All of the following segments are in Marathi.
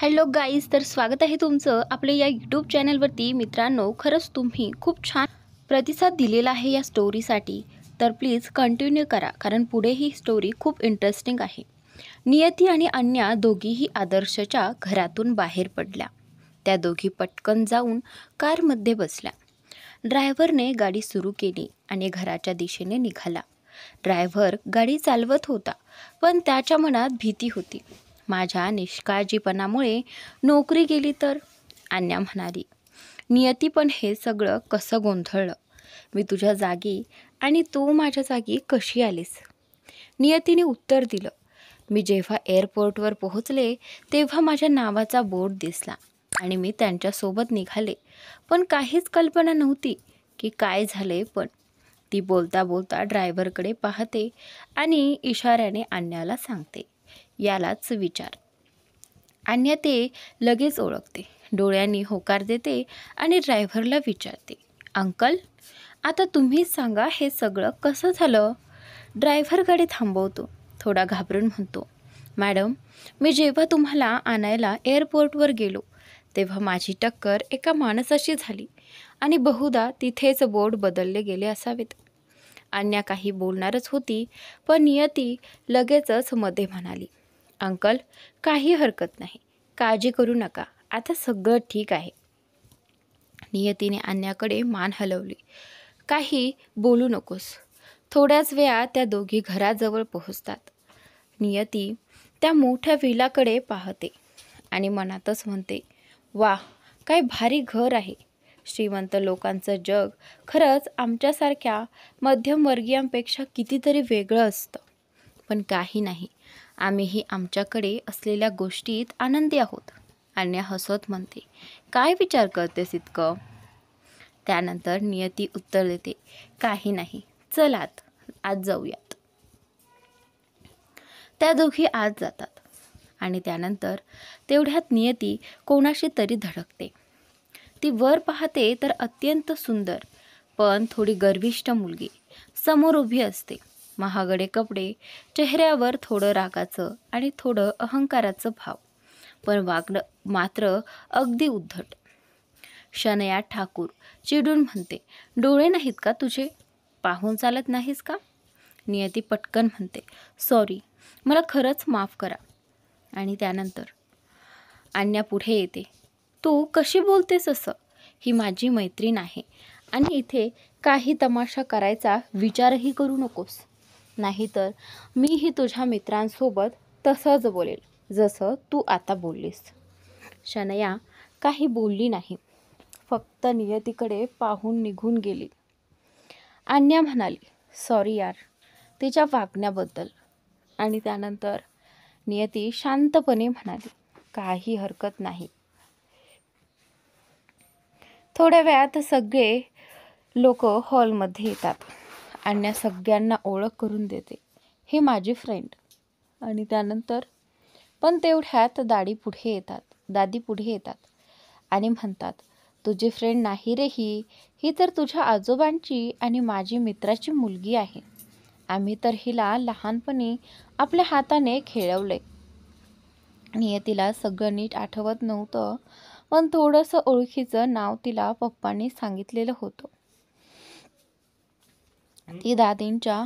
हॅलो गाईज, तर स्वागत आहे तुमचं आपल्या या यूट्यूब चॅनलवरती. मित्रांनो, खरंच तुम्ही खूप छान प्रतिसाद दिलेला आहे या स्टोरीसाठी. तर प्लीज कंटिन्यू करा, कारण पुढे ही स्टोरी खूप इंटरेस्टिंग आहे. नियती आणि अन्या दोघीही आदर्शच्या घरातून बाहेर पडल्या. त्या दोघी पटकन जाऊन कारमध्ये बसल्या. ड्रायव्हरने गाडी सुरू केली आणि घराच्या दिशेने निघाला. ड्रायव्हर गाडी चालवत होता, पण त्याच्या मनात भीती होती. माझ्या निष्काळजीपणामुळे नोकरी गेली तर, अन्या म्हणाली. नियती, पण हे सगळं कसं गोंधळलं? मी तुझ्या जागी आणि तू माझ्या जागी कशी आलीस? नियतीने उत्तर दिलं. मी जेव्हा एअरपोर्टवर पोहोचले तेव्हा माझ्या नावाचा बोर्ड दिसला आणि मी त्यांच्यासोबत निघाले, पण काहीच कल्पना नव्हती की काय झाले. पण ती बोलता बोलता ड्रायव्हरकडे पाहते आणि इशाऱ्याने अन्याला सांगते, यालाच विचार. अन्या ते लगेच ओळखते, डोळ्यांनी होकार देते आणि ड्रायव्हरला विचारते, अंकल, आता तुम्हीच सांगा हे सगळं कसं झालं? ड्रायव्हर गाडी थांबवतो. थोडा घाबरून म्हणतो, मॅडम, मी जेव्हा तुम्हाला आणायला एअरपोर्टवर गेलो तेव्हा माझी टक्कर एका माणसाशी झाली आणि बहुधा तिथेच बोर्ड बदलले गेले असावेत. अन्या काही बोलणारच होती, पण नियती लगेचच मध्ये म्हणाली, अंकल, काही हरकत नाही, काळजी करू नका, आता सगळं ठीक आहे. नियतीने अन्याकडे मान हलवली. काही बोलू नकोस. थोड्याच वेळात त्या दोघी घराजवळ पोहोचतात. नियती त्या मोठ्या विलाकडे पाहते आणि मनातच म्हणते, वा, काय भारी घर आहे. श्रीमंत लोकांचं जग खरंच आमच्यासारख्या मध्यमवर्गीयांपेक्षा कितीतरी वेगळं असतं. पण काही नाही, आम्हीही आमच्याकडे असलेल्या गोष्टीत आनंदी आहोत. अन्या हसत म्हणते, काय विचार करतेस इतकं? त्यानंतर नियती उत्तर देते, काही नाही, चल आज जाऊयात. त्या दोघी आत जातात आणि त्यानंतर तेवढ्यात नियती कोणाशी तरी धडकते. ती वर पाहते तर अत्यंत सुंदर पण थोडी गर्विष्ठ मुलगी समोर उभी असते. महागडे कपडे, चेहऱ्यावर थोडं रागाचं आणि थोडं अहंकाराचं भाव, पण वागणं मात्र अगदी उद्धट. शनया ठाकूर चिडून म्हणते, डोळे नाहीत का तुझे? पाहून चालत नाहीस का? नियती पटकन म्हणते, सॉरी, मला खरंच माफ करा. आणि त्यानंतर अन्या पुढे येते, तू कशी बोलतेस असं? ही माझी मैत्रीण आहे आणि इथे काही तमाशा करायचा विचारही करू नकोस, नाहीतर मीही तुझ्या मित्रांसोबत तसंच बोलेल जसं तू आता बोललीस. शनया काही बोलली नाही, फक्त नियतीकडे पाहून निघून गेली. अन्या म्हणाली, सॉरी यार, तिच्या वागण्याबद्दल. आणि त्यानंतर नियती शांतपणे म्हणाली, काही हरकत नाही. थोड्या वेळात सगळे लोक हॉलमध्ये येतात. अन्या सगळ्यांना ओळख करून देते, हे माझी फ्रेंड. आणि त्यानंतर पण तेवढ्यात दादी पुढे येतात आणि म्हणतात, तुझी फ्रेंड नाही रे, ही तर तुझ्या आजोबांची आणि माझी मित्राची मुलगी आहे. आम्ही तर हिला लहानपणी आपल्या हाताने खेळवले. नियतीला सगळं नीट आठवत नव्हतं, पण थोडंसं ओळखीचं नाव तिला पप्पांनी सांगितलेलं होतं. ती दादींच्या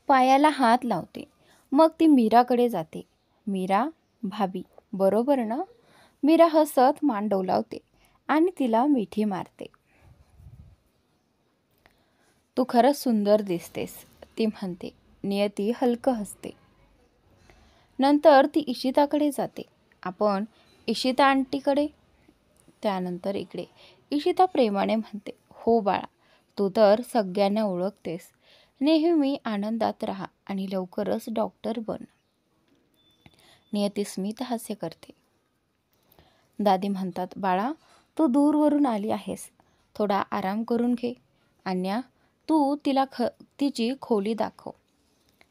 पायाला हात लावते. मग ती मीराकडे जाते. मीरा, भाभी बरोबर ना? मीरा हसत मान डोलावते आणि तिला मिठी मारते. तू खरंच सुंदर दिसतेस, ती म्हणते. नियती हलकं हसते. नंतर ती इशिताकडे जाते. आपण इशिता आंटीकडे. त्यानंतर इकडे इशिता प्रेमाने म्हणते, हो बाळा, तू तर सगळ्यांना ओळखतेस. नेहमी आनंदात राहा आणि लवकरच डॉक्टर बन. नियती स्मित हास्य करते. दादी म्हणतात, बाळा, तू दूरवरून आली आहेस, थोडा आराम करून घे. अन्या, तू तिला तिची खोली दाखव.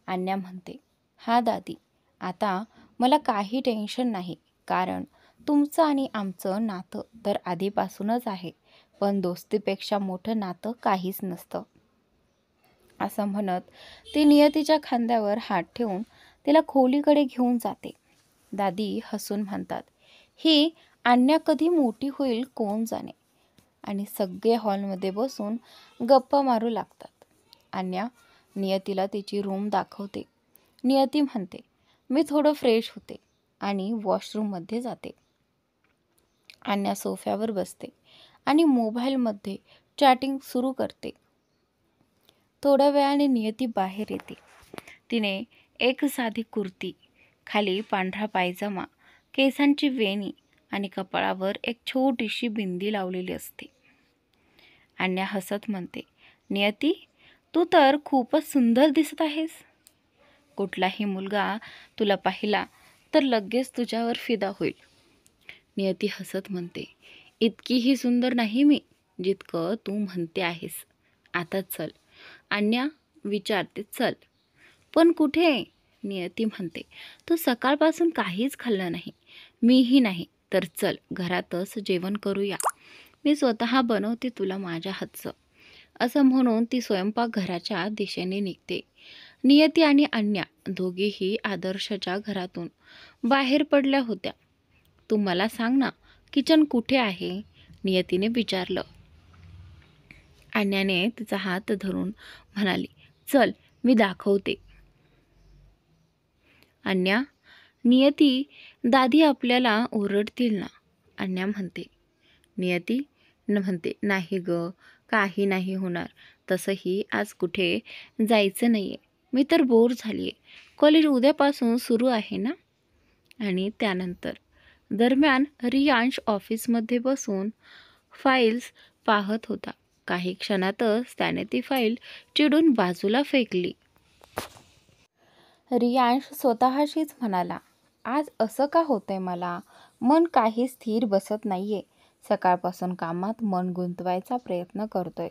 अन्या म्हणते, हा दादी, आता मला काही टेन्शन नाही, कारण तुमचं आणि आमचं नातं तर आधीपासूनच आहे, पण दोस्तीपेक्षा मोठं नातं काहीच नसतं. असं म्हणत ती नियतीच्या खांद्यावर हात ठेवून तिला खोलीकडे घेऊन जाते. दादी हसून म्हणतात, ही अन्या कधी मोठी होईल कोण जाणे. आणि सगळे हॉलमध्ये बसून गप्पा मारू लागतात. अन्या नियतीला तिची रूम दाखवते. नियती म्हणते, मी थोडं फ्रेश होते आणि वॉशरूममध्ये जाते. अन्या सोफ्यावर बसते आणि मोबाईलमध्ये चॅटिंग सुरू करते. थोड्या वेळाने नियती बाहेर येते. तिने एक साधी कुर्ती, खाली पांढरा पायजमा, केसांची वेणी आणि कपाळावर एक छोटीशी बिंदी लावलेली असते. अन्या हसत म्हणते, नियती, तू तर खूपच सुंदर दिसत आहेस. कुठलाही मुलगा तुला पाहिला तर लगेच तुझ्यावर फिदा होईल. नियती हसत म्हणते, इतकीही सुंदर नाही मी जितकं तू म्हणते आहेस. आता चल. अन्या विचारते, चल पण कुठे. नियती म्हणते, तू सकाळपासून काहीच खाल्लं नाही, मीही नाही, तर चल घरातच जेवण करूया. मी स्वतः बनवते तुला माझ्या हातचं. असं म्हणून ती स्वयंपाकघराच्या दिशेने निघते. नियती आणि अन्या दोघीही आदर्शच्या घरातून बाहेर पडल्या होत्या. तू मला सांग ना, किचन कुठे आहे, नियतीने विचारलं. अन्याने तिचा हात धरून म्हणाली, चल मी दाखवते. अन्या, नियती, दादी आपल्याला ओरडतील ना, अन्या म्हणते. नियती म्हणते, नाही ग, काही नाही होणार. तसंही आज कुठे जायचं नाहीये. मी तर बोर झालीये. कॉलेज उद्यापासून सुरू आहे ना. आणि त्यानंतर दरम्यान रियांश ऑफिसमध्ये बसून फाईल्स पाहत होता. काही क्षणातच त्याने ती फाईल चिडून बाजूला फेकली. रियांश स्वतःशीच म्हणाला, आज असं का होतंय मला? मन काही स्थिर बसत नाहीये. सकाळपासून कामात मन गुंतवायचा प्रयत्न करतोय,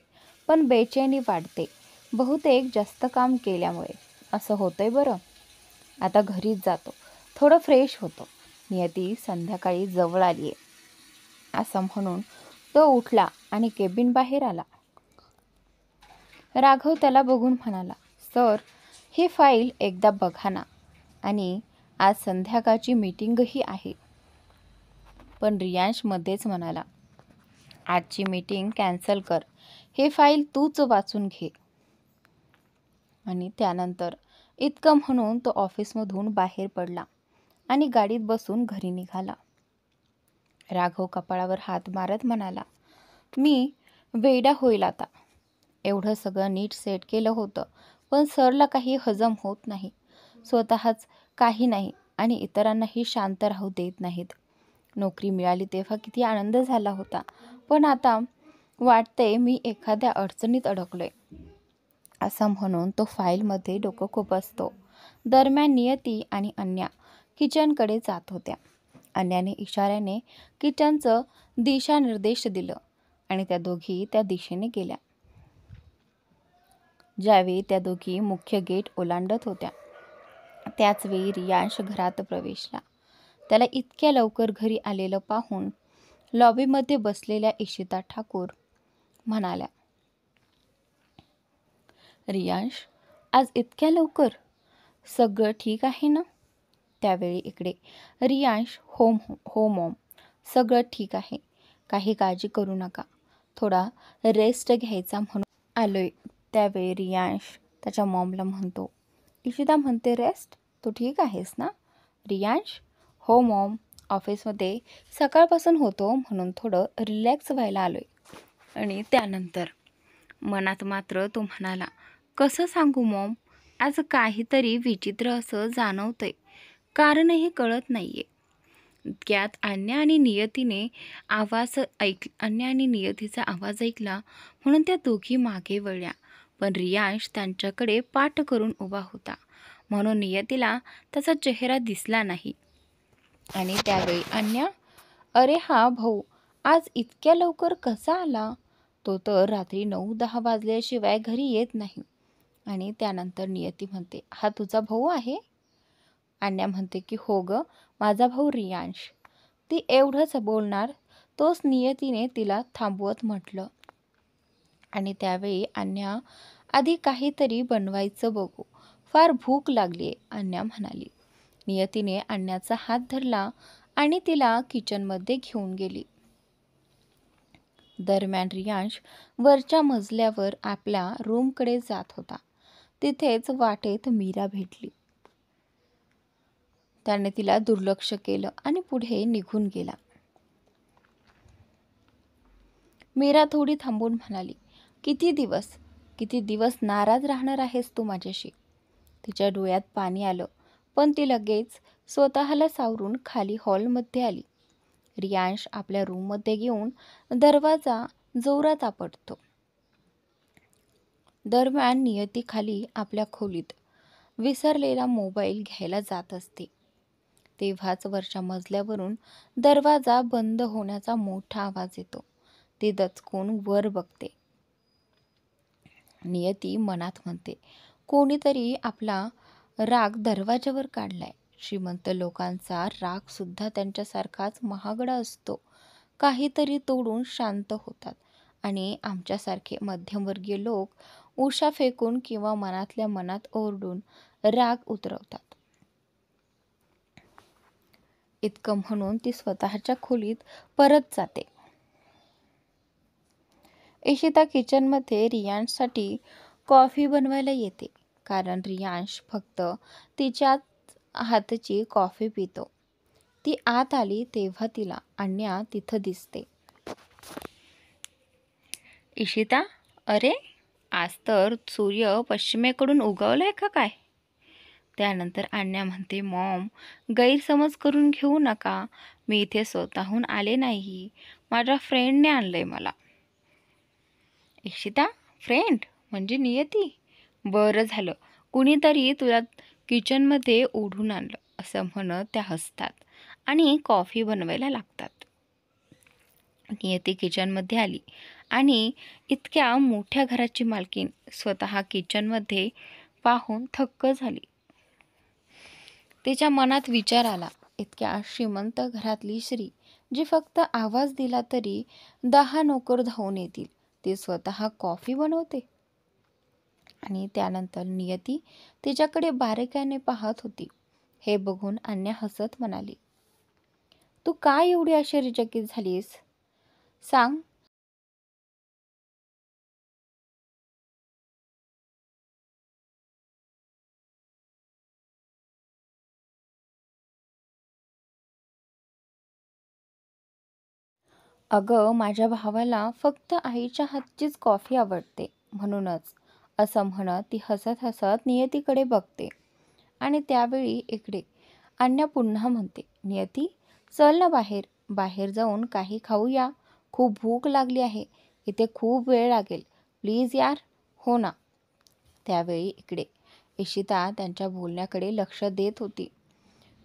पण बेचैनी वाढते. बहुतेक जास्त काम केल्यामुळे असं होतंय बरं. आता घरीच जातो, थोडं फ्रेश होतो. नियती संध्याकाळी जवळ आलीये, असं म्हणून तो उठला आणि केबिन बाहेर आला. राघव त्याला बघून म्हणाला, सर, ही फाईल एकदा बघा ना, आणि आज संध्याकाळची मीटिंगही आहे. पण रियांश मध्येच म्हणाला, आजची मीटिंग कॅन्सल कर, हे फाईल तूच वाचून घे. आणि त्यानंतर इतकं म्हणून तो ऑफिसमधून बाहेर पडला आणि गाडीत बसून घरी निघाला. राघव कपाळावर हात मारत म्हणाला, मी वेडा होईल आता. एवढं सगळं नीट सेट केलं होतं, पण सरला काही हजम होत नाही. स्वतःच काही नाही आणि इतरांनाही शांत राहू देत नाहीत. नोकरी मिळाली तेव्हा किती आनंद झाला होता, पण आता वाटते मी एखाद्या अडचणीत अडकलोय. असं म्हणून तो फाईलमध्ये डोकं खुपसतो. दरम्यान नियती आणि अन्या किचनकडे जात होत्या. अन्याने इशाऱ्याने किचनचं दिशानिर्देश दिलं आणि त्या दोघी त्या दिशेने गेल्या. ज्यावेळी त्या दोघी मुख्य गेट ओलांडत होत्या, त्याचवेळी रियांश घरात प्रवेशला. त्याला इतक्या लवकर घरी आलेलं पाहून लॉबीमध्ये बसलेल्या इशिता ठाकूर म्हणाल्या, रियांश, आज इतक्या लवकर? सगळं ठीक आहे ना? त्यावेळी इकडे रियांश, हो मॉम, सगळं ठीक आहे, काही काळजी करू नका, थोडा रेस्ट घ्यायचा म्हणून आलोय. त्यावेळी रियांश त्याच्या मॉमला म्हणतो. इशिता म्हणते, रेस्ट? तू ठीक आहेस ना? रियांश, हो मॉम, ऑफिसमध्ये सकाळपासून होतो म्हणून थोडं रिलॅक्स व्हायला आलोय. आणि त्यानंतर मनात मात्र तो म्हणाला, कसं सांगू मॉम, आज काहीतरी विचित्र असं जाणवतंय, कारणही कळत नाहीये. इतक्यात अन्या आणि नियतीचा आवाज ऐकला म्हणून त्या दोघी मागे वळल्या. पण रियांश त्यांच्याकडे पाठ करून उभा होता, म्हणून नियतीला त्याचा चेहरा दिसला नाही. आणि त्यावेळी अन्या, अरे हा भाऊ आज इतक्या लवकर कसा आला? तो तर रात्री 9-10 वाजल्याशिवाय घरी येत नाही. आणि त्यानंतर नियती म्हणते, हा तुझा भाऊ आहे? अन्या म्हणते की हो ग, माझा भाऊ रियांश. ती एवढंच बोलणार तोच नियतीने तिला थांबवत म्हटलं. आणि त्यावेळी अन्या, आधी काहीतरी बनवायचं बघू, फार भूक लागलीये, अन्या म्हणाली. नियतीने अन्याचा हात धरला आणि तिला किचनमध्ये घेऊन गेली. दरम्यान रियांश वरच्या मजल्यावर आपल्या रूमकडे जात होता. तिथेच वाटेत मीरा भेटली. त्याने तिला दुर्लक्ष केलं आणि पुढे निघून गेला. मीरा थोडी थांबून म्हणाली, किती दिवस नाराज राहणार आहेस तू माझ्याशी? तिच्या डोळ्यात पाणी आलं, पण ती लगेच स्वतःला सावरून खाली हॉलमध्ये आली. रियांश आपल्या रूममध्ये घेऊन दरवाजा जोरात आपटतो. दरम्यान नियती खाली आपल्या खोलीत विसरलेला मोबाईल घ्यायला जात असते. तेव्हाच वरच्या मजल्यावरून दरवाजा बंद होण्याचा मोठा आवाज येतो. ती दचकून वर बघते. नियती मनात म्हणते, कोणीतरी आपला राग दरवाजावर काढलाय. श्रीमंत लोकांचा राग सुद्धा त्यांच्यासारखाच महागडा असतो. काहीतरी तोडून शांत होतात आणि आमच्यासारखे मध्यमवर्गीय लोक उषा फेकून किंवा मनातल्या मनात ओरडून राग उतरवतात. इतकं म्हणून ती स्वतःच्या खोलीत परत जाते. इशिता किचनमध्ये रियांशसाठी कॉफी बनवायला येते, कारण रियांश फक्त तिच्याच हातची कॉफी पितो. ती आत आली तेव्हा तिला अन्या तिथं दिसते. इशिता, अरे आज तर सूर्य पश्चिमेकडून उगवलाय का काय? त्यानंतर अन्या म्हणते, मॉम, गैरसमज करून घेऊ नका. मी इथे स्वतःहून आले नाही, माझ्या फ्रेंडने आणलंय मला. इशिता, फ्रेंड म्हणजे नियती? बरं झालं, कुणीतरी तुला किचनमध्ये ओढून आणलं, असं म्हणत त्या हसतात आणि कॉफी बनवायला लागतात. नियती किचनमध्ये आली आणि इतक्या मोठ्या घराची मालकीण स्वतः किचनमध्ये पाहून थक्क झाली. तिच्या मनात विचार आला, इतक्या श्रीमंत घरातली स्त्री जी फक्त आवाज दिला तरी 10 नोकर धावून येतील, ती स्वतः कॉफी बनवते. आणि त्यानंतर नियती तिच्याकडे बारकाईने पाहत होती. हे बघून अन्या हसत म्हणाली, तू काय एवढी आश्चर्यचकित झालीस? सांग. अगं, माझ्या भावाला फक्त आईच्या हातचीच कॉफी आवडते, म्हणूनच, असं म्हणत ती हसत हसत नियतीकडे बघते. आणि त्यावेळी इकडे अन्या पुन्हा म्हणते, नियती, चल ना बाहेर, बाहेर जाऊन काही खाऊया. खूप भूक लागली आहे, इथे खूप वेळ लागेल, प्लीज यार. हो ना. त्यावेळी इकडे इशिता त्यांच्या बोलण्याकडे लक्ष देत होती.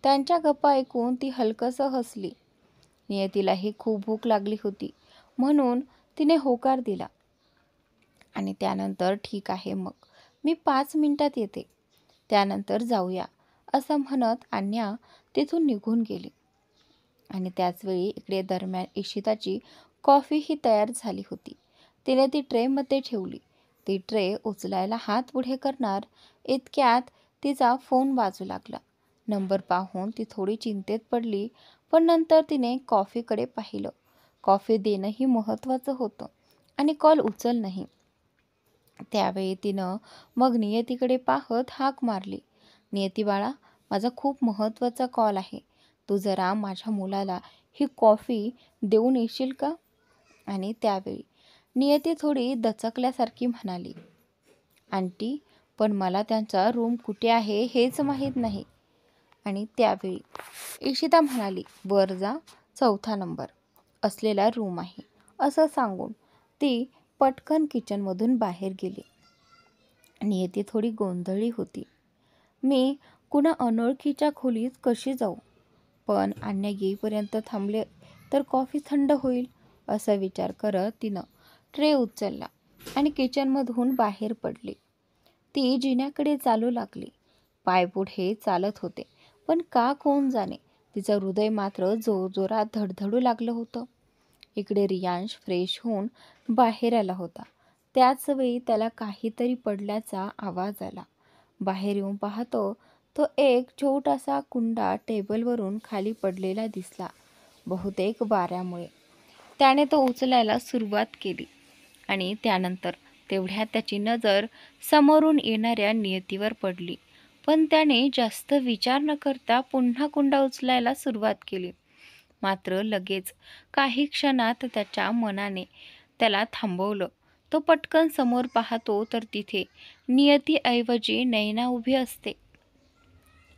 त्यांच्या गप्पा ऐकून ती हलकसं हसली. नियतीलाही खूप भूक लागली होती, म्हणून तिने होकार दिला. आणि त्यानंतर, ठीक आहे मग, मी 5 मिनिटात येते, त्यानंतर जाऊया, असं म्हणत अन्या तिथून निघून गेली. आणि त्याचवेळी इकडे दरम्यान इशिताची कॉफीही तयार झाली होती. तिने ती ट्रेमध्ये ठेवली. ती ट्रे उचलायला हात पुढे करणार इतक्यात तिचा फोन वाजू लागला. नंबर पाहून ती थोडी चिंतेत पडली, पण नंतर तिने कॉफीकडे पाहिलं. कॉफी देणंही महत्त्वाचं होतं आणि कॉल उचलणंही. त्यावेळी तिनं मग नियतीकडे पाहत हाक मारली, नियती बाळा, माझा खूप महत्त्वाचा कॉल आहे. तू जरा माझ्या मुलाला ही कॉफी देऊन येशील का? आणि त्यावेळी नियती थोडी दचकल्यासारखी म्हणाली, आंटी, पण मला त्यांचा रूम कुठे आहे हेच माहीत नाही. आणि त्यावेळी इशिता म्हणाली, वर जा, 4था नंबर असलेला रूम आहे, असं सांगून ती पटकन किचनमधून बाहेर गेली. नियती थोडी गोंधळली होती. मी कुणा अनोळखीच्या खोलीत कशी जाऊ? पण अन्या येईपर्यंत थांबले तर कॉफी थंड होईल, असा विचार करत तिनं ट्रे उचलला आणि किचनमधून बाहेर पडली. ती जिन्याकडे चालू लागली. पाय पुढे चालत होते, पण का कोण जाणे, तिचं हृदय मात्र जोरजोरात धडधडू लागलं होतं. इकडे रियांश फ्रेश होऊन बाहेर आला होता. त्याच वेळी त्याला काहीतरी पडल्याचा आवाज आला. बाहेर येऊन पाहतो तो एक छोटासा कुंडा टेबलवरून खाली पडलेला दिसला, बहुतेक वाऱ्यामुळे. त्याने तो उचलायला सुरुवात केली आणि त्यानंतर तेवढ्यात त्याची नजर समोरून येणाऱ्या नियतीवर पडली. पण त्याने जास्त विचार न करता पुन्हा कुंडा उचलायला सुरुवात केली. मात्र लगेच काही क्षणात त्याच्या मनाने त्याला थांबवलं. तो पटकन समोर पाहतो तर तिथे नियतीऐवजी नैना उभी असते.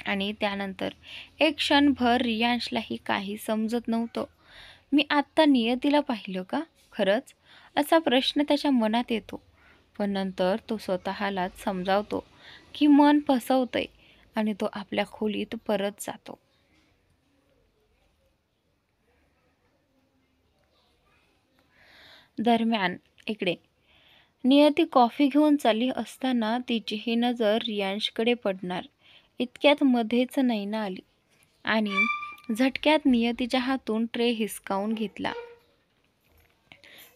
आणि त्यानंतर एक क्षणभर रियांशलाही काही समजत नव्हतं. मी आत्ता नियतीला पाहिलं का खरंच, असा प्रश्न त्याच्या मनात येतो. पण नंतर तो स्वतःलाच समजावतो की मन फसवतंय आणि तो आपल्या खोलीत परत जातो. दरम्यान इकडे नियती कॉफी घेऊन चालली असताना तिचीही नजर रियांशकडे पडणार इतक्यात मध्येच नैना आली आणि झटक्यात नियतीच्या हातून ट्रे हिसकावून घेतला.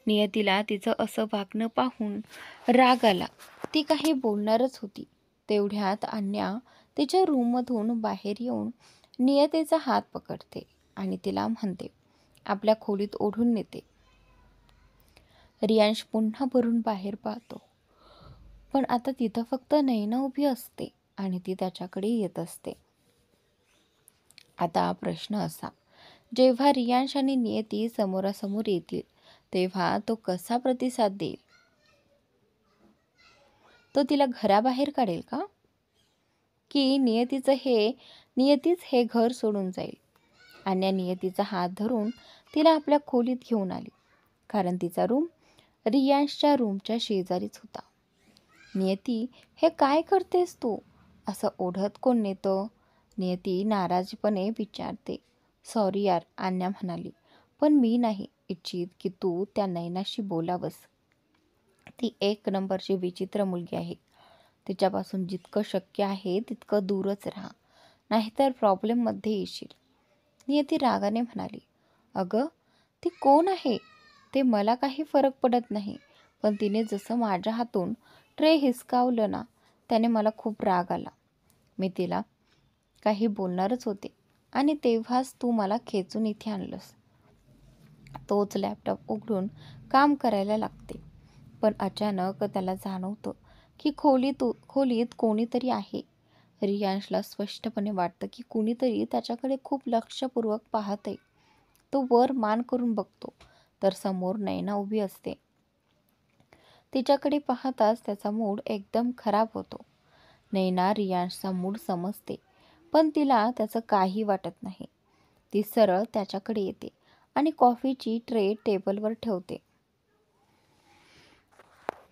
नियतीला तिचं असं वागणं पाहून राग आला. ती काही बोलणारच होती. तेवढ्यात अन्या तिच्या रूममधून बाहेर येऊन नियतीचा हात पकडते आणि तिला म्हणते, आपल्या खोलीत ओढून नेते. रियांश पुन्हा भरून बाहेर पाहतो. पण आता तिथं फक्त नैना उभी असते आणि ती त्याच्याकडे येत असते. आता प्रश्न असा, जेव्हा रियांश आणि नियती समोरासमोर येतील तेव्हा तो कसा प्रतिसाद देईल? तो तिला घराबाहेर काढेल का? की नियतीच हे घर सोडून जाईल? आणि नियतीचा हात धरून तिला आपल्या खोलीत घेऊन आली, कारण तिचा रूम रियांशच्या रूमच्या शेजारीच होता. नियती, हे काय करतेस तू? असं ओढत कोण नेतं? नियती नाराजपणे विचारते. सॉरी यार, अन्या म्हणाली, पण मी नाही इच्छित की तू त्या नैनाशी बोलावंस. ती एक नंबरची विचित्र मुलगी आहे. तिच्यापासून जितकं शक्य आहे तितकं दूरच राहा, नाहीतर प्रॉब्लेममध्ये येशील. नियती रागाने म्हणाली, अगं ती कोण आहे ते मला काही फरक पडत नाही, पण तिने जसं माझ्या हातून ट्रे हिसकावलं ना, त्याने मला खूप राग आला. मी तिला काही बोलणारच होते आणि तेव्हाच तू मला खेचून इथे आणलंस. तोच लॅपटॉप उघडून काम करायला लागते. पण अचानक त्याला जाणवतं की खोलीत कोणीतरी आहे. रियांशला स्पष्टपणे वाटतं की कुणीतरी त्याच्याकडे खूप लक्षपूर्वक पाहतंय. तो वर मान करून बघतो तर समोर नैना उभी असते. तिच्याकडे पाहताच त्याचा मूड एकदम खराब होतो. नैना रियांशचा मूड समजते, पण तिला त्याचं काही वाटत नाही. ती सरळ त्याच्याकडे येते आणि कॉफीची ट्रे टेबलवर ठेवते.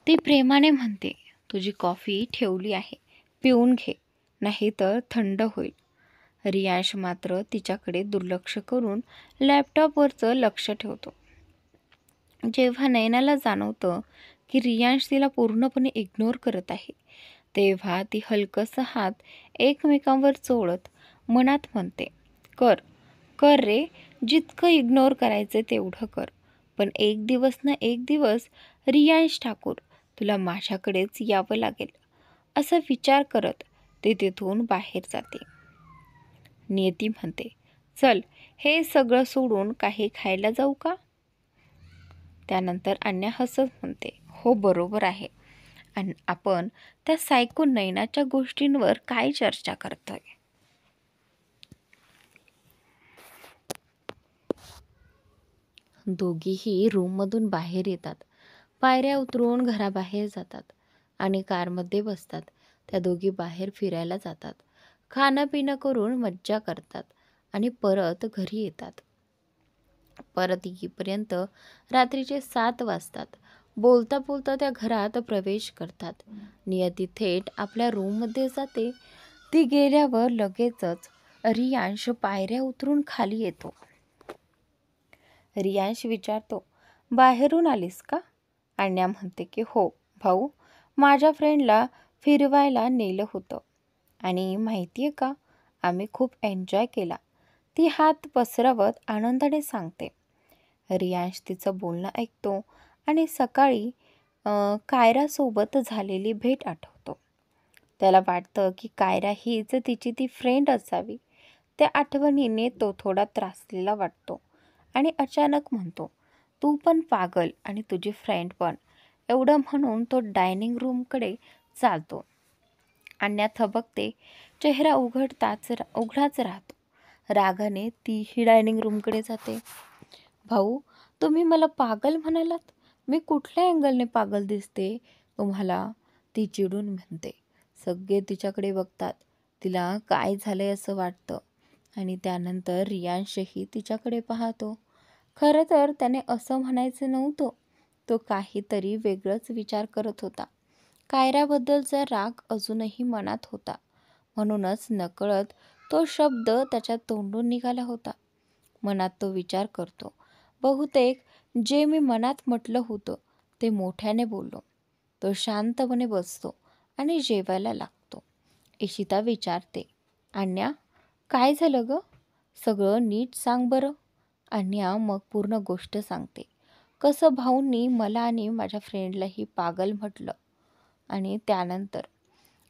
ती प्रेमाने म्हणते, तुझी कॉफी ठेवली आहे, पिऊन घे, नाहीतर थंड होईल. रियांश मात्र तिच्याकडे दुर्लक्ष करून लॅपटॉपवरचं लक्ष ठेवतो. जेव्हा नैनाला जाणवतं की रियांश तिला पूर्णपणे इग्नोर करत आहे, तेव्हा ती हलकंसं हात एकमेकांवर चोळत मनात म्हणते, कर कर रे, जितकं इग्नोर करायचं तेवढं कर. पण एक दिवस ना एक दिवस रियांश ठाकूर, तुला माझ्याकडेच यावं लागेल. असा विचार करत ते तिथून बाहेर जाते. नियती म्हणते, चल हे सगळं सोडून काही खायला जाऊ का? त्यानंतर अन्या हसत म्हणते, हो बरोबर आहे. आणि आपण त्या सायको नैनाच्या गोष्टींवर काय चर्चा करतोय? दोघीही रूममधून बाहेर येतात. पायऱ्या उतरून घराबाहेर जातात आणि कारमध्ये बसतात. त्या दोघी बाहेर फिरायला जातात, खाणं पिणं करून मज्जा करतात आणि परत घरी येतात. परत येईपर्यंत रात्रीचे 7 वाजतात. बोलता बोलता त्या घरात प्रवेश करतात. नियती थेट आपल्या रूममध्ये जाते. ती गेल्यावर लगेचच रियांश पायऱ्या उतरून खाली येतो. रियांश विचारतो, बाहेरून आलीस का? अन्या म्हणते की हो भाऊ, माझ्या फ्रेंडला फिरवायला नेलं होतं आणि माहिती आहे का, आम्ही खूप एन्जॉय केला. ती हात पसरवत आनंदाने सांगते. रियांश तिचं बोलणं ऐकतो आणि सकाळी कायरासोबत झालेली भेट आठवतो. त्याला वाटतं की कायरा हीच तिची ती फ्रेंड असावी. त्या आठवणीने तो थोडा त्रासलेला वाटतो आणि अचानक म्हणतो, तू पण पागल आणि तुझी फ्रेंड पण. एवढं म्हणून तो डायनिंग रूमकडे चालतो. अन्या थबकते. चेहरा उघडाच राहतो. रागाने तीही डायनिंग रूमकडे जाते. भाऊ, तुम्ही मला पागल म्हणालात? मी कुठल्या अँगलने पागल दिसते तुम्हाला? ती चिडून म्हणते. सगळे तिच्याकडे बघतात. तिला काय झालंय असं वाटतं आणि त्यानंतर रियांशही तिच्याकडे पाहतो. खरं तर त्याने असं म्हणायचं नव्हतं. तो काहीतरी वेगळंच विचार करत होता. कायराबद्दलचा राग अजूनही मनात होता. म्हणूनच नकळत तो शब्द त्याच्या तोंडून निघाला होता. मनात तो विचार करतो, बहुतेक जे मी मनात म्हटलं होतं ते मोठ्याने बोललो. तो शांतपणे बसतो आणि जेवायला लागतो. इशिता विचारते, अन्या, काय झालं ग? सगळं नीट सांग बरं. अन्या मग पूर्ण गोष्ट सांगते. कसं भाऊंनी मला आणि माझ्या फ्रेंडलाही पागल म्हटलं. आणि त्यानंतर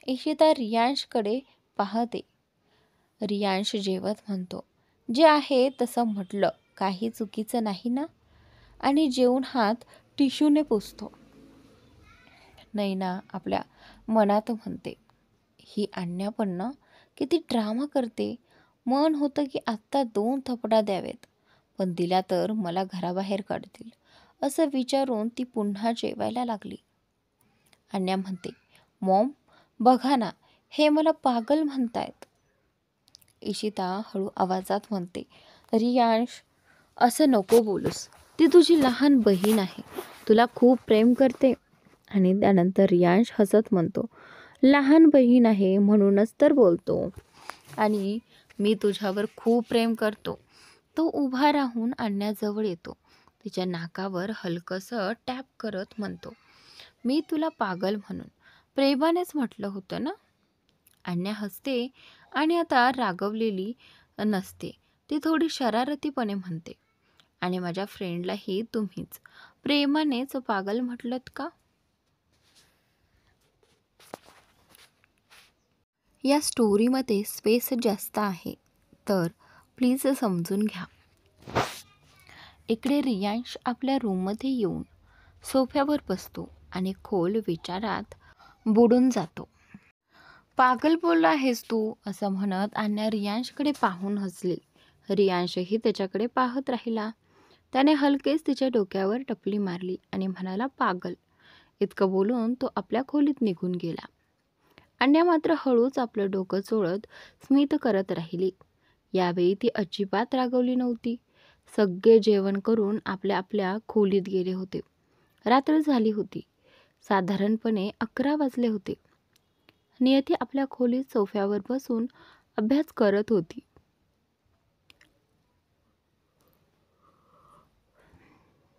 इशिता रियांशकडे पाहते. रियांश जेवत म्हणतो, जे आहे तसं म्हटलं काही चुकीचं नाही ना? आणि जेवून हात टिश्यूने पुसतो. नैना आपल्या मनात म्हणते, ही अन्या पण ना किती ड्रामा करते. मन होतं की आत्ता 2 थपडा द्यावेत, पण दिला तर मला घराबाहेर काढतील असं विचारून ती पुन्हा जेवायला लागली. अन्या म्हणते, मॉम बघा ना, हे मला पागल म्हणतायत. इशिता हळू आवाजात म्हणते, रियांश असं नको बोलूस. ती तुझी लहान बहीण आहे, तुला खूप प्रेम करते. आणि त्यानंतर रियांश हसत म्हणतो, लहान बहीण आहे म्हणूनच तर बोलतो. आणि मी तुझ्यावर खूप प्रेम करतो. तो उभा राहून अन्याजवळ येतो. तिच्या नाकावर हलकंसं टॅप करत म्हणतो, मी तुला पागल म्हणून प्रेमानेच म्हटलं होतं ना? अन्या हसते आणि आता रागवलेली नसते. ती थोडी शरारतीपणे म्हणते, आणि माझ्या फ्रेंडलाही तुम्हीच प्रेमानेच पागल म्हटलंत का? या स्टोरीमध्ये स्पेस जास्त आहे, तर प्लीज समजून घ्या. इकडे रियांश आपल्या रूममध्ये येऊन सोफ्यावर बसतो आणि खोल विचारात बुडून जातो. पागल बोलला आहेस तू, असं म्हणत अन्या रियांशकडे पाहून हसली. रियांशही त्याच्याकडे पाहत राहिला. त्याने हलकेच तिच्या डोक्यावर टपली मारली आणि म्हणाला, पागल. इतकं बोलून तो आपल्या खोलीत निघून गेला. अन्या मात्र हळूच आपलं डोकं चोळत स्मित करत राहिली. यावेळी ती अजिबात रागवली नव्हती. सगळे जेवण करून आपल्या आपल्या खोलीत गेले होते. रात्र झाली होती. साधारणपणे 11 वाजले होते. नियती आपल्या खोलीत सोफ्यावर बसून अभ्यास करत होती.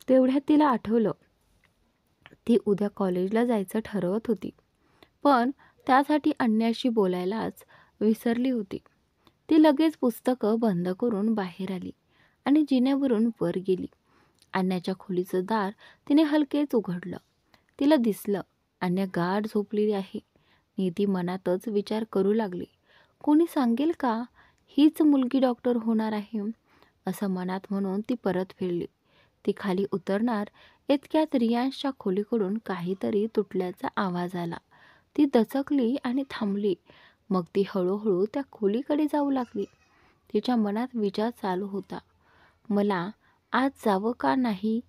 तेवढ्यात तिला आठवलं, ती उद्या कॉलेजला जायचं ठरवत होती, पण त्यासाठी अन्याशी बोलायलाच विसरली होती. ती लगेच पुस्तकं बंद करून बाहेर आली आणि जिन्यावरून वर गेली. अन्याच्या खोलीचं दार तिने हलकेच उघडलं. तिला दिसलं, अन्या गाढ झोपलेली आहे. नीती मनातच विचार करू लागली, कोणी सांगेल का हीच मुलगी डॉक्टर होणार आहे? असं मनात म्हणून ती परत फिरली. ती खाली उतरणार इतक्यात रियांशच्या खोलीकडून काहीतरी तुटल्याचा आवाज आला. ती दचकली आणि थांबली. मग ती हळूहळू त्या खोलीकडे जाऊ लागली. तिच्या मनात विचार चालू होता, मला आज जावं का नाही?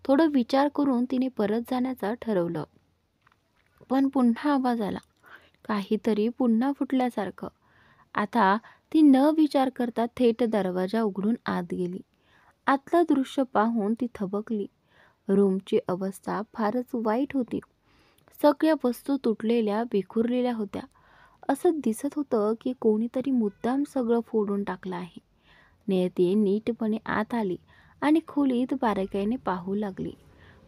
थोडं विचार करून तिने परत जाण्याचं ठरवलं. पण पुन्हा आवाज आला, काहीतरी पुन्हा फुटल्यासारखं. आता ती न विचार करता थेट दरवाजा उघडून आत गेली. आतलं दृश्य पाहून ती थबकली. रूमची अवस्था फारच वाईट होती. सगळ्या वस्तू तुटलेल्या, विखुरलेल्या होत्या. असं दिसत होतं की कोणीतरी मुद्दाम सगळं फोडून टाकलं आहे. नियती नीटपणे आत आली आणि खोलीत बारकाईने पाहू लागली,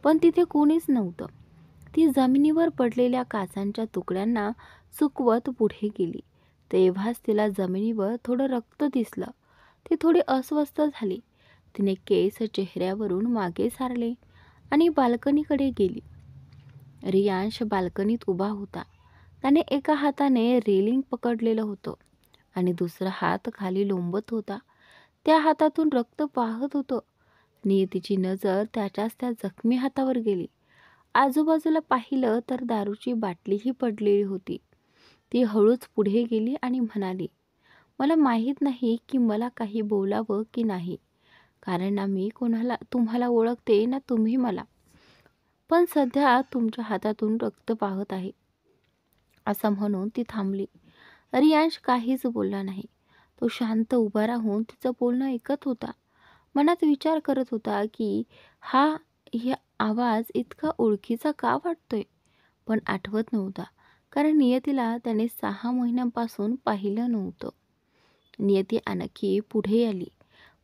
पण तिथे कोणीच नव्हतं. ती जमिनीवर पडलेल्या काचांच्या तुकड्यांना चुकवत पुढे गेली. तेव्हाच तिला जमिनीवर थोडं रक्त दिसलं. ती थोडी अस्वस्थ झाली. तिने केस चेहऱ्यावरून मागे सारले आणि बाल्कनीकडे गेली. रियांश बाल्कनीत उभा होता. त्याने एका हाताने रेलिंग पकडलेलं होतं आणि दुसरा हात खाली लोंबत होता. त्या हातातून रक्त वाहत होतं. नियतीची नजर त्याच्याच त्या जखमी हातावर गेली. आजूबाजूला पाहिलं तर दारूची बाटलीही पडलेली होती. ती हळूच पुढे गेली आणि म्हणाली, मला माहीत नाही की मला काही बोलावं की नाही, कारण ना मी तुम्हाला ओळखते ना तुम्ही मला. पण सध्या तुमच्या हातातून रक्त वाहत आहे. असं म्हणून ती थांबली. रियांश काहीच बोलला नाही. तो शांत उभा राहून तिचं बोलणं ऐकत होता. मनात विचार करत होता की हा आवाज इतका ओळखीचा का वाटतोय, पण आठवत नव्हता, कारण नियतीला त्याने 6 महिन्यांपासून पाहिलं नव्हतं. नियती आणखी पुढे आली,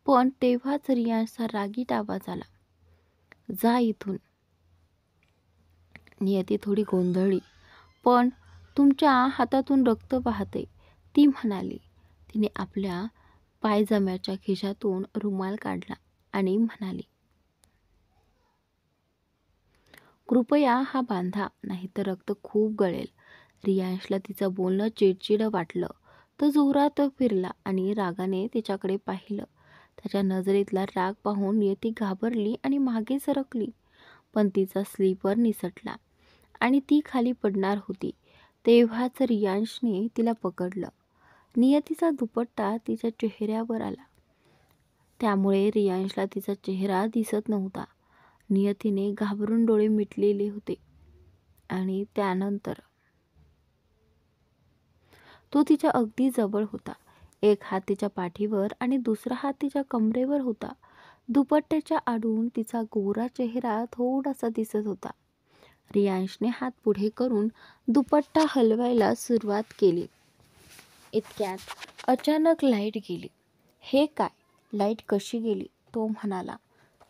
पण तेव्हाच रियांशचा रागीट आवाज आला, जा इथून. नियती थोडी गोंधळली, पण तुमच्या हातातून रक्त वाहते, ती म्हणाली. तिने आपल्या पायजम्याच्या खिशातून रुमाल काढला आणि म्हणाली, कृपया हा बांधा, नाहीतर रक्त खूप गळेल. रियांशला तिचं बोलणं चिडचिडं वाटलं. तो जोरात फिरला आणि रागाने तिच्याकडे पाहिलं. त्याच्या नजरेतला राग पाहून नियती घाबरली आणि मागे सरकली. पण तिचा स्लीपर निसटला आणि ती खाली पडणार होती. तेव्हाच रियांशने तिला पकडलं. नियतीचा दुपट्टा तिच्या चेहऱ्यावर आला, त्यामुळे रियांशला तिचा चेहरा दिसत नव्हता. नियतीने घाबरून डोळे मिटलेले होते आणि त्यानंतर तो तिच्या अगदी जवळ होता. एक हात तिच्या पाठीवर आणि दुसरा हात तिच्या कमरेवर होता. दुपट्ट्याच्या आडून तिचा गोरा चेहरा थोडासा दिसत होता. रियांशने हात पुढे करून दुपट्टा हलवायला सुरुवात केली. इतक्यात अचानक लाईट गेली. हे काय, लाईट कशी गेली, तो म्हणाला.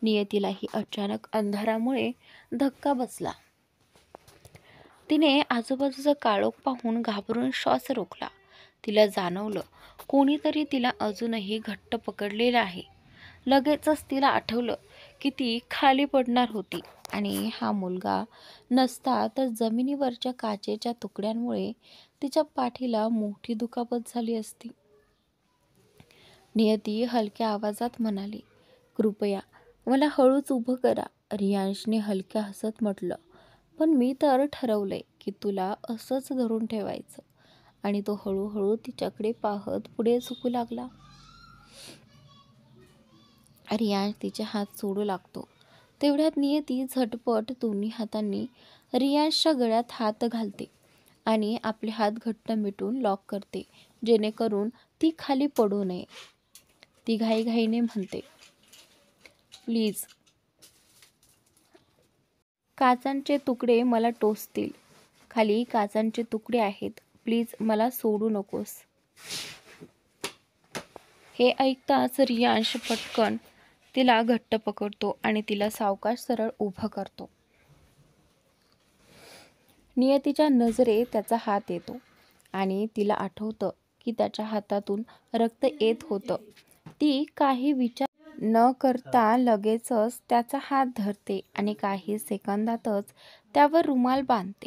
नियतीलाही अचानक अंधारामुळे धक्का बसला. तिने आजूबाजूचा काळोख पाहून घाबरून श्वास रोखला. तिला जाणवलं, कोणीतरी तिला अजूनही घट्ट पकडलेलं आहे. लगेचच तिला आठवलं की ती खाली पडणार होती आणि हा मुलगा नसता तर जमिनीवरच्या काचेच्या तुकड्यांमुळे तिच्या पाठीला मोठी दुखापत झाली असती. नियती हलक्या आवाजात म्हणाली, कृपया मला हळूच उभं करा. रियांशने हलक्या हसत म्हटलं, पण मी तर ठरवलंय की तुला असंच धरून ठेवायचं. आणि तो हळूहळू तिच्याकडे पाहत पुढे झुकू लागला. रियांश तिचे हात सोडू लागतो. तेवढ्यात नियती झटपट दोन्ही हातांनी रियांशच्या गळ्यात हात घालते आणि आपले हात घट्ट मिटून लॉक करते, जेणेकरून ती खाली पडू नये. ती घाईघाईने म्हणते, प्लीज, काचांचे तुकडे मला टोचतील. खाली काचांचे तुकडे आहेत, प्लीज मला सोडू नकोस. हे ऐकताच रियांश पटकन तिला घट्ट पकडतो आणि तिला सावकाश सरळ उभं करतो. नियतीच्या नजरेत त्याचा हात येतो आणि तिला आठवतं की त्याच्या हातातून रक्त येत होतं. ती काही विचार न करता लगेचच त्याचा हात धरते आणि काही सेकंदातच त्यावर रुमाल बांधते.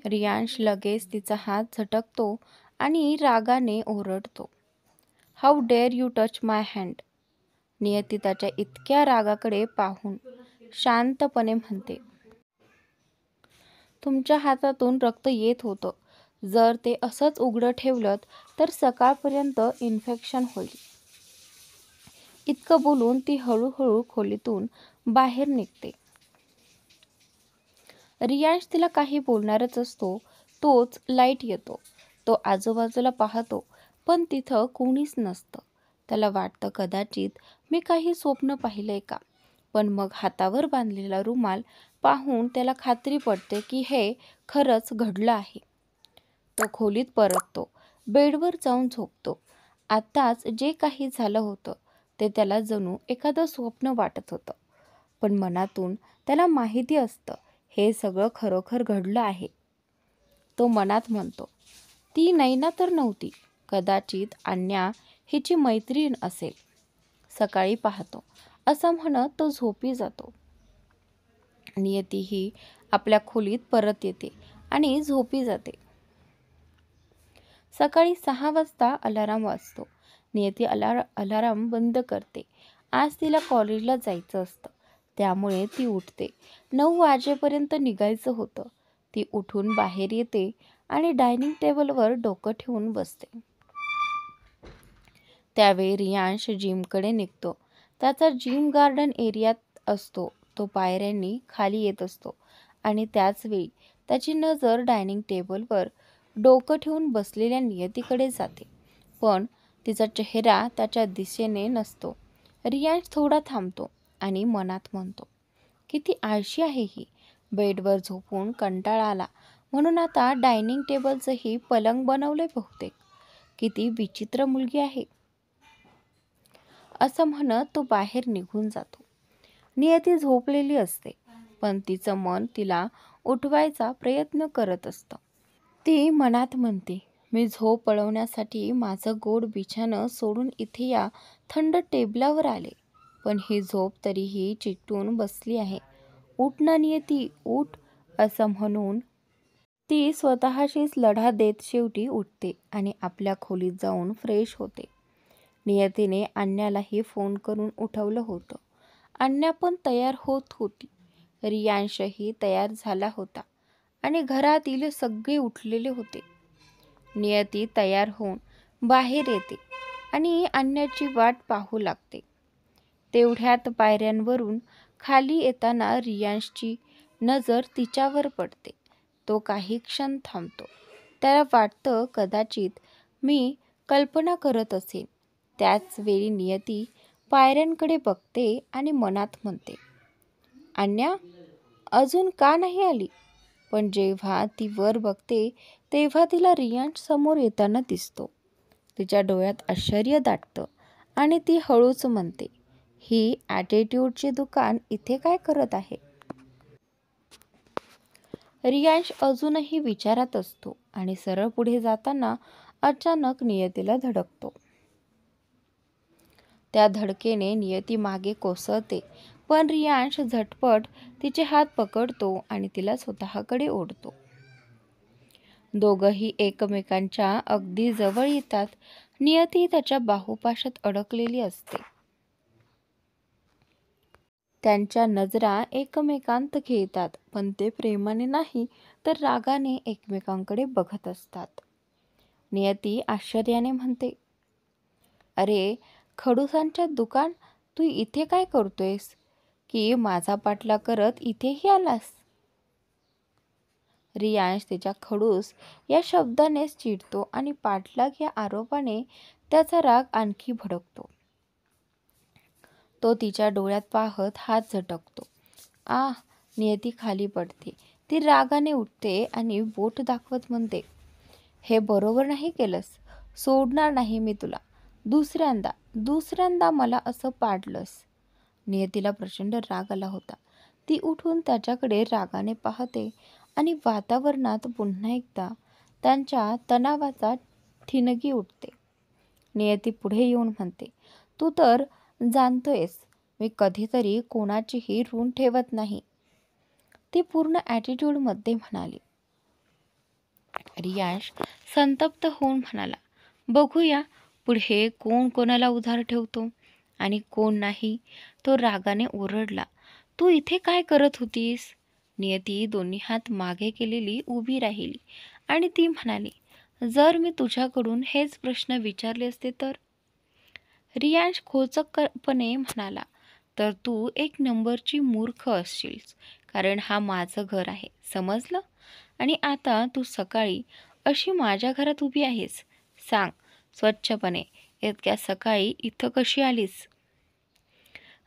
रियांश लगेच तिचा हात झटकतो आणि रागाने ओरडतो, how dare you touch my hand. Niyati त्याच्या इतक्या रागाकडे पाहून शांतपणे म्हणते, तुमच्या हातातून रक्त येत होतं. जर ते असंच उघडं ठेवलं तर सकाळपर्यंत इन्फेक्शन होईल. इतकं बोलून ती हळूहळू खोलीतून बाहेर निघते. रियांश तिला काही बोलणारच असतो, तोच लाईट येतो. तो आजूबाजूला पाहतो, पण तिथं कोणीच नसतं. त्याला वाटतं कदाचित मी काही स्वप्न पाहिलंय का, पण मग हातावर बांधलेला रुमाल पाहून त्याला खात्री पडते की हे खरंच घडलं आहे. तो खोलीत परततो, बेडवर जाऊन झोपतो. आत्ताच जे काही झालं होतं ते त्याला जणू एखादं स्वप्न वाटत होतं, पण मनातून त्याला माहिती असतं हे सगळं खरोखर घडलं आहे. तो मनात म्हणतो, ती नैना तर नव्हती, कदाचित अन्या हिची मैत्रीण असेल. सकाळी पाहतो, असं म्हणत तो झोपी जातो. नियतीही आपल्या खोलीत परत येते आणि झोपी जाते. सकाळी 6 वाजता अलाराम वाजतो. नियती अलाराम बंद करते. आज तिला कॉलेजला जायचं असतं, त्यामुळे ती उठते. 9 वाजेपर्यंत निघायचं होतं. ती उठून बाहेर येते आणि डायनिंग टेबलवर डोकं ठेवून बसते. त्यावेळी रियांश जिमकडे निघतो. त्याचा जिम गार्डन एरियात असतो. तो पायऱ्यांनी खाली येत असतो आणि त्याच वेळी त्याची नजर डायनिंग टेबलवर डोकं ठेवून बसलेल्या नियतीकडे जाते. पण तिचा चेहरा त्याच्या दिशेने नसतो. रियांश थोडा थांबतो आणि मनात म्हणतो, किती आळशी आहे ही. बेडवर झोपून कंटाळा आला म्हणून आता डायनिंग टेबलचंही पलंग बनवले बहुतेक. किती विचित्र मुलगी आहे. असं म्हणत तो बाहेर निघून जातो. नियती झोपलेली असते, पण तिचं मन तिला उठवायचा प्रयत्न करत असतं. ती मनात म्हणते, मी झोप पळवण्यासाठी माझं गोड बिछानं सोडून इथे या थंड टेबलावर आले, पण ही झोप तरीही चिकटून बसली आहे. उठ ना नियती, उठ, असं म्हणून ती स्वतःशीच लढा देत शेवटी उठते आणि आपल्या खोलीत जाऊन फ्रेश होते. नियतीने अन्यालाही फोन करून उठवलं होतं. अन्या पण तयार होत होती. रियांशही तयार झाला होता आणि घरातील सगळे उठलेले होते. नियती तयार होऊन बाहेर येते आणि अन्याची वाट पाहू लागते. तेवढ्यात पायऱ्यांवरून खाली येताना रियांशची नजर तिच्यावर पडते. तो काही क्षण थांबतो. त्याला वाटतं कदाचित मी कल्पना करत असेन. त्याच वेळी नियती पायऱ्यांकडे बघते आणि मनात म्हणते, अन्या अजून का नाही आली. पण जेव्हा ती वर बघते तेव्हा तिला रियांश समोर येताना दिसतो. तिच्या डोळ्यात आश्चर्य दाटतं आणि ती हळूच म्हणते, ही ॲटिट्यूडचे दुकान इथे काय करत आहे. रियांश अजूनही विचारात असतो आणि सरळ पुढे जाताना अचानक नियतीला धडकतो. त्या धडकेने नियती मागे कोसळते, पण रियांश झटपट तिचे हात पकडतो आणि तिला स्वतःकडे ओढतो. दोघंही एकमेकांच्या अगदी जवळ येतात. नियती त्याच्या बाहुपाशात अडकलेली असते. त्यांच्या नजरा एकमेकांत खेळतात, पण ते प्रेमाने नाही तर रागाने एकमेकांकडे बघत असतात. नियती आश्चर्याने म्हणते, अरे खडूसांच्या दुकान, तू इथे काय करतोयस? की माझा पाठलाग करत इथेही आलास? रियांश तिच्या खडूस या शब्दानेच चिडतो आणि पाठलाग या आरोपाने त्याचा राग आणखी भडकतो. तो तिच्या डोळ्यात पाहत हात झटकतो. नियती खाली पडते. ती रागाने उठते आणि बोट दाखवत म्हणते, हे बरोबर नाही केलंस. सोडणार नाही मी तुला. दुसऱ्यांदा मला असं पाडलंस. नियतीला प्रचंड राग आला होता. ती उठून त्याच्याकडे रागाने पाहते आणि वातावरणात पुन्हा एकदा त्यांच्या तणावाचा ठिणगी उठते. नियती पुढे येऊन म्हणते, तू तर जाणतोयस मी कधीतरी कोणाचीही ऋण ठेवत नाही. ती पूर्ण ॲटिट्यूडमध्ये म्हणाली. रियांश संतप्त होऊन म्हणाला, बघूया पुढे कोण कोणाला उधार ठेवतो आणि कोण नाही. तो रागाने ओरडला, तू इथे काय करत होतीस? नियती दोन्ही हात मागे केलेली उभी राहिली आणि ती म्हणाली, जर मी तुझ्याकडून हेच प्रश्न विचारले असते तर? रियांश खोचकपणे म्हणाला, तर तू एक नंबरची मूर्ख असशील, कारण हा माझं घर आहे, समजलं? आणि आता तू सकाळी अशी माझ्या घरात उभी आहेस. सांग स्वच्छपणे, इतक्या सकाळी इथं कशी आलीस?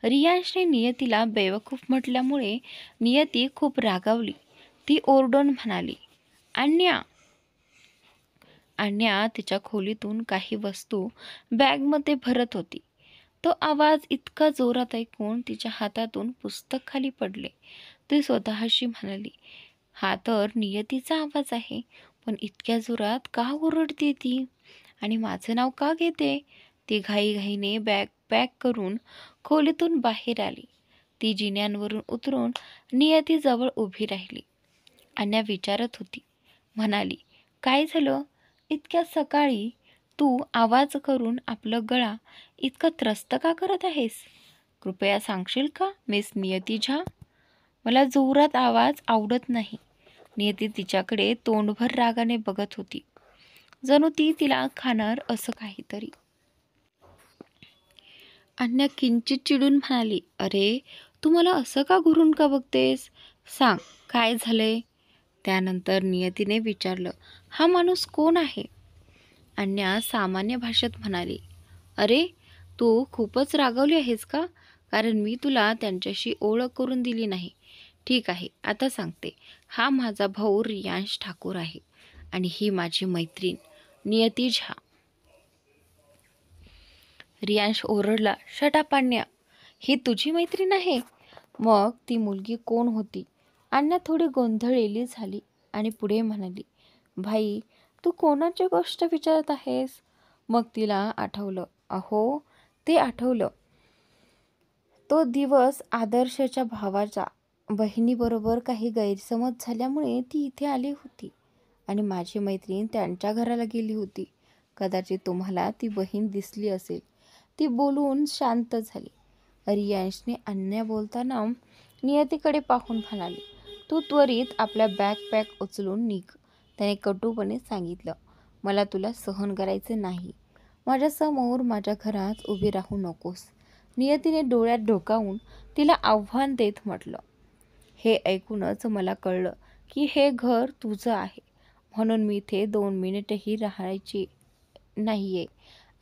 रियांशने नियतीला बेवकूफ म्हटल्यामुळे नियती खूप रागावली. ती ओरडून म्हणाली, अन्या तिच्या खोलीतून काही वस्तू बॅगमध्ये भरत होती. तो आवाज इतका जोरात ऐकून तिच्या हातातून पुस्तक खाली पडले. ती स्वतःशी म्हणाली, हा तर नियतीचा आवाज आहे, पण इतक्या जोरात का ओरडते ती आणि माझं नाव का घेते? ती घाईघाईने बॅग पॅक करून खोलीतून बाहेर आली. ती जिन्यांवरून उतरून नियतीजवळ उभी राहिली. अन्या विचारत होती. म्हणाली, काय झालं? इतक्या सकाळी तू आवाज करून आपलं गळा इतका त्रस्त का करत आहेस? कृपया सांगशील का मिस नियती झा? मला जोरात आवाज आवडत नाही. नियती तिच्याकडे तोंडभर रागाने बघत होती, जणू ती तिला खाणार असं काहीतरी. अन्या किंचित चिडून म्हणाली, अरे तू मला असं का घुरून का बघतेस? सांग काय झालंय? त्यानंतर नियतीने विचारलं, हा माणूस कोण आहे? अन्या सामान्य भाषेत म्हणाली, अरे तू खूपच रागावली आहेस का? कारण मी तुला त्यांच्याशी ओळख करून दिली नाही. ठीक आहे, आता सांगते. हा माझा भाऊ रियांश ठाकूर आहे आणि ही माझी मैत्रीण नियती झा. रियांश ओरडला, शट अप अन्या, ही तुझी मैत्रीण आहे? मग ती मुलगी कोण होती? अन्या थोडी गोंधळलेली झाली आणि पुढे म्हणाली, भाई तू कोणाची गोष्ट विचारत आहेस? मग तिला आठवलं, अहो ते आठवलं, तो दिवस आदर्शच्या भावाचा. बहिणीबरोबर काही गैरसमज झाल्यामुळे ती इथे आली होती आणि माझी मैत्रीण त्यांच्या घराला गेली होती. कदाचित तुम्हाला ती बहीण दिसली असेल. ती बोलून शांत झाली. रियांशने अन्या बोलताना नियतीकडे पाहून म्हणाले, तू त्वरित आपल्या बॅकपॅक उचलून निघ. त्याने कटूपणे सांगितलं, मला तुला सहन करायचे नाही. माझ्यासमोर माझ्या घरात उभी राहू नकोस. नियतीने डोळ्यात डोकावून तिला आव्हान देत म्हटलं. हे ऐकूनच मला कळलं की हे घर तुझं आहे, म्हणून मी इथे 2 मिनिटही राहायची नाहीये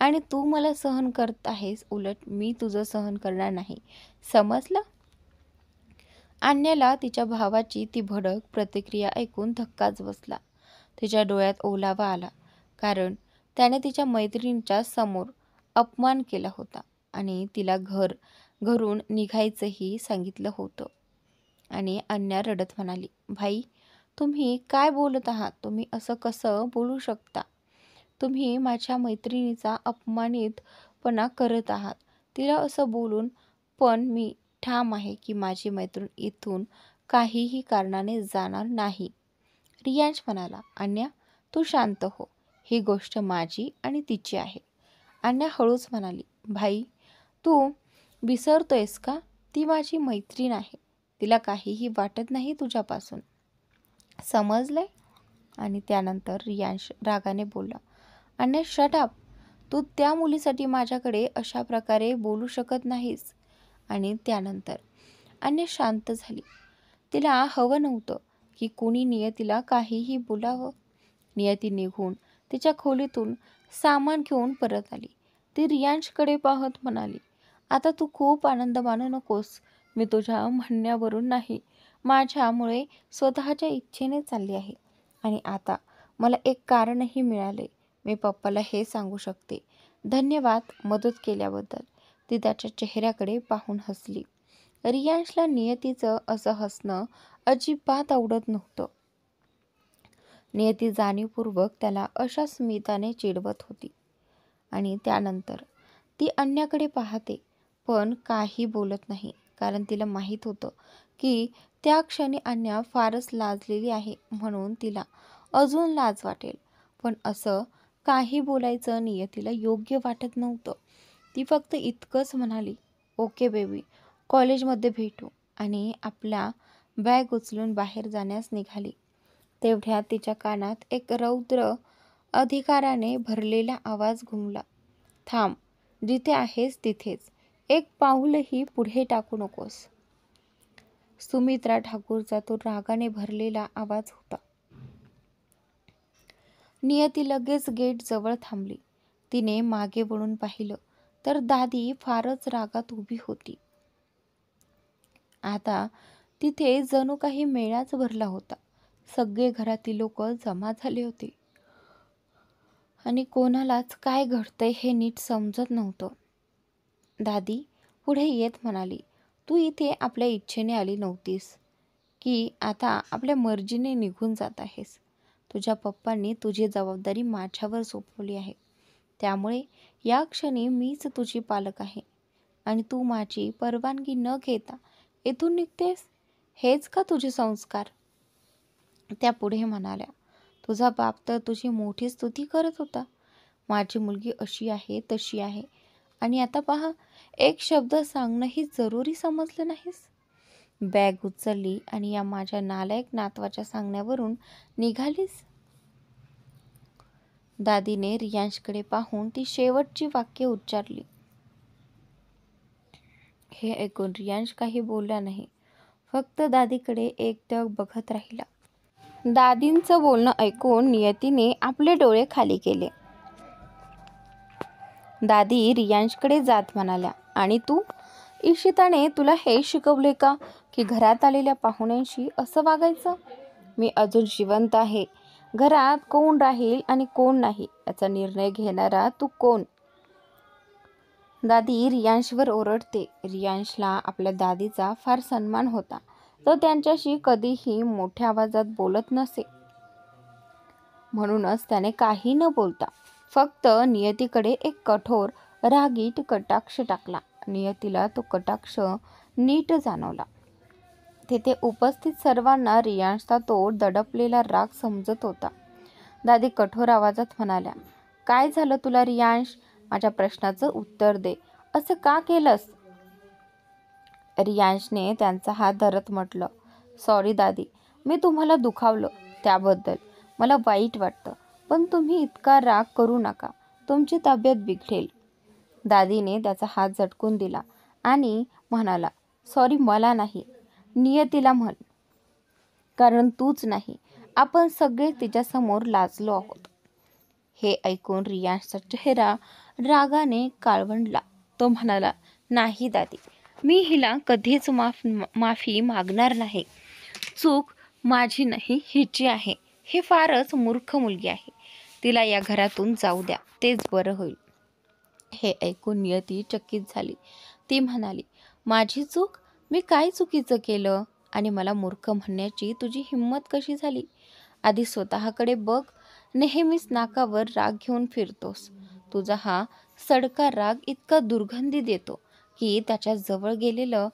आणि तू मला सहन करत आहेस. उलट मी तुझं सहन करणार नाही, समजलं? अन्याला तिच्या भावाची ती भडक प्रतिक्रिया ऐकून धक्काच बसला. तिच्या डोळ्यात ओलावा आला, कारण त्याने तिच्या मैत्रिणीच्या समोर अपमान केला होता आणि तिला घरून निघायचंही सांगितलं होतं. आणि अन्या रडत म्हणाली, भाई तुम्ही काय बोलत आहात? तुम्ही असं कसं बोलू शकता? तुम्ही माझ्या मैत्रिणीचा अपमानितपणा करत आहात. तिला असं बोलून पण मी ठाम आहे की माझी मैत्रीण इथून काहीही कारणाने जाणार नाही. रियांश म्हणाला, अन्या तू शांत हो. ही गोष्ट माझी आणि तिची आहे. अन्या हळूच म्हणाली, भाई तू विसरतोयस का? ती माझी मैत्रीण आहे. तिला काहीही वाटत नाही तुझ्यापासून, समजलंय? आणि त्यानंतर रियांश रागाने बोलला, अन्या शट अप. तू त्या मुलीसाठी माझ्याकडे अशा प्रकारे बोलू शकत नाहीस. आणि त्यानंतर अन्या शांत झाली. तिला हवं नव्हतं की कोणी नियतीला काहीही बोलावं. नियती निघून तिच्या खोलीतून सामान घेऊन परत आली. ती रियांशकडे पाहत म्हणाली, आता तू खूप आनंद मानू नकोस. मी तुझ्या म्हणण्यावरून नाही, माझ्यामुळे स्वतःच्या इच्छेने चालली आहे. आणि आता मला एक कारणही मिळाले. मी पप्पाला हे सांगू शकते. धन्यवाद मदत केल्याबद्दल. ती त्याच्या चेहऱ्याकडे पाहून हसली. रियांशला नियतीचं असं हसणं अजिबात आवडत नव्हतं. नियती जाणीवपूर्वक त्याला अशा स्मिताने चिडवत होती. आणि त्यानंतर ती अन्याकडे पाहते पण काही बोलत नाही, कारण तिला माहीत होतं की त्या क्षणी अन्या फारच लाजलेली आहे, म्हणून तिला अजून लाज वाटेल. पण असं काही बोलायचं नियतीला योग्य वाटत नव्हतं. ती फक्त इतकंच म्हणाली, ओके बेबी, कॉलेजमध्ये भेटू. आणि आपल्या बॅग उचलून बाहेर जाण्यास निघाली. तेवढ्यात तिच्या कानात एक रौद्र अधिकाराने भरलेला आवाज घुमला, थांब, जिथे आहेस तिथेच. एक पाऊलही पुढे टाकू नकोस. सुमित्रा ठाकूरचा तो रागाने भरलेला आवाज होता. नियती लगेच गेट जवळ थांबली. तिने मागे वळून पाहिलं तर दादी फारच रागात उभी होती. आता तिथे जणू काही मेळाच भरला होता. सगळे घरातील लोक जमा झाले होते आणि कोणालाच काय घडतंय हे नीट समजत नव्हतं. दादी पुढे येत म्हणाली, तू इथे आपल्या इच्छेने आली नव्हतीस की आता आपल्या मर्जीने निघून जात आहेस. तुझ्या पप्पांनी तुझी जबाबदारी माझ्यावर सोपवली आहे, त्यामुळे या क्षणी मीच तुझी पालक आहे आणि तू माझी परवानगी न घेता इथून निघतेस. हेच का तुझे संस्कार? त्या पुढे म्हणाल्या, तुझा बाप तर तुझी मोठी स्तुती करत होता. माझी मुलगी अशी आहे तशी आहे, आणि आता पहा, एक शब्द सांगणंही जरुरी समजलं नाहीस. बॅग उचलली आणि या माझ्या नालायक नातवाच्या सांगण्यावरून निघालीस. दादीने रियांशकडे पाहून ती शेवटची वाक्य उच्चारली. हे ऐकून रियांश काही बोलला नाही, फक्त दादीकडे एकटक बघत राहिला. दादींचं बोलणं ऐकून नियतीने आपले डोळे खाली केले. दादी रियांशकडे जात म्हणाल्या, आणि तू? इशिताने तुला हे शिकवले का की घरात आलेल्या पाहुण्यांशी असं वागायचं? मी अजून जिवंत आहे. घरात कोण राहील आणि कोण नाही याचा निर्णय घेणारा तू कोण? दादी रियांशवर ओरडते. रियांशला आपल्या दादीचा फार सन्मान होता. तो त्यांच्याशी कधीही मोठ्या आवाजात बोलत नसे. म्हणूनच त्याने काही न बोलता फक्त नियतीकडे एक कठोर रागीट कटाक्ष टाकला. नियतीला तो कटाक्ष नीट जाणवला. तेथे उपस्थित सर्वांना रियांशचा तो दडपलेला राग समजत होता. दादी कठोर आवाजात म्हणाल्या, काय झालं तुला रियांश? माझ्या प्रश्नाचं उत्तर दे. असं का केलंस? रियांशने त्यांचा हात धरत म्हटलं, सॉरी दादी, मी तुम्हाला दुखावलं त्याबद्दल मला वाईट वाटतं, पण तुम्ही इतका राग करू नका, तुमची तब्येत बिघडेल. दादीने त्याचा हात झटकून दिला आणि म्हणाला, सॉरी मला नाही, नियतीला म्हण, कारण तूच नाही, आपण सगळे तिच्यासमोर लाजलो आहोत. हे ऐकून रियांशचा चेहरा रागाने काळवंडला. तो म्हणाला, नाही दादी, मी हिला कधीच माफी मागणार नाही. चूक माझी नाही, हिची आहे. हे फारच मूर्ख मुलगी आहे. तिला या घरातून जाऊ द्या, तेच बरं होईल. हे ऐकून नियती चकित झाली. ती म्हणाली, माझी चूक? मी काय चुकीचं केलं आणि मला मूर्ख म्हणण्याची तुझी हिंमत कशी झाली? आधी स्वतःकडे बघ. नेहमीच नाकावर राग घेऊन फिरतोस. तुझा हा सडका राग इतका दुर्गंधी देतो की त्याच्या जवळ गेलेलं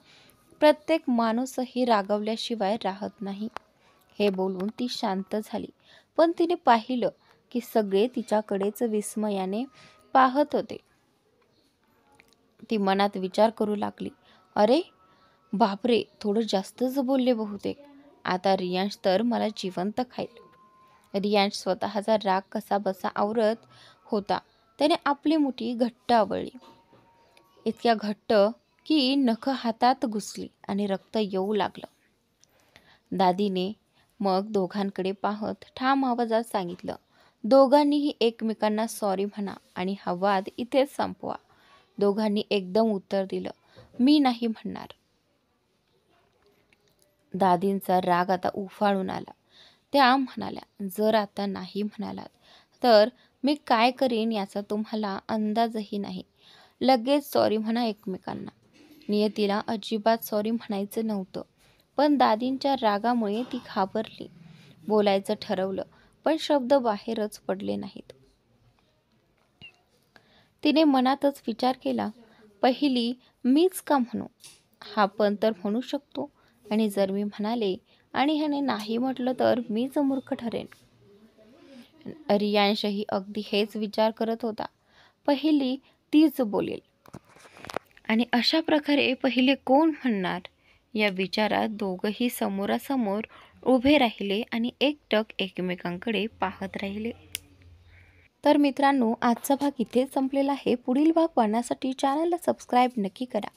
प्रत्येक माणूसही रागवल्याशिवाय राहत नाही. हे बोलून ती शांत झाली, पण तिने पाहिलं की सगळे तिच्याकडेच विस्मयाने पाहत होते. ती मनात विचार करू लागली, अरे बापरे, थोडं जास्तच बोलले बहुतेक. आता रियांश तर मला जिवंत खाईल. रियांश स्वतःचा राग कसा बसा आवरत होता. त्याने आपली मुठी घट्ट आवळली, इतक्या घट्ट की नखं हातात घुसली आणि रक्त येऊ लागलं. दादीने मग दोघांकडे पाहत ठाम आवाजात सांगितलं, दोघांनीही एकमेकांना सॉरी म्हणा आणि हा वाद इथेच संपवा. दोघांनी एकदम उत्तर दिलं, मी नाही म्हणणार. दादींचा राग आता उफाळून आला. त्या म्हणाल्या, जर आता नाही म्हणालात तर मी काय करीन याचा तुम्हाला अंदाजही नाही. लगेच सॉरी म्हणा एकमेकांना. नियतीला अजिबात सॉरी म्हणायचं नव्हतं, पण दादींच्या रागामुळे ती घाबरली. बोलायचं ठरवलं, पण शब्द बाहेरच पडले नाहीत. तिने मनातच विचार केला, पहिली मीच का म्हणू? हा पण तर म्हणू शकतो, आणि जर मी म्हणाले आणि ह्याने नाही म्हटलं तर मीच मूर्ख ठरेन. रियांशही अगदी हेच विचार करत होता. पहिली तीच बोलेल आणि अशा प्रकारे पहिले कोण म्हणणार या विचारात दोघंही समोरासमोर उभे राहिले आणि एकटक एकमेकांकडे पाहत राहिले. तर मित्रांनो, आजचा भाग इथेच संपलेला आहे. पुढील भाग पाहण्यासाठी चॅनलला सबस्क्राईब नक्की करा.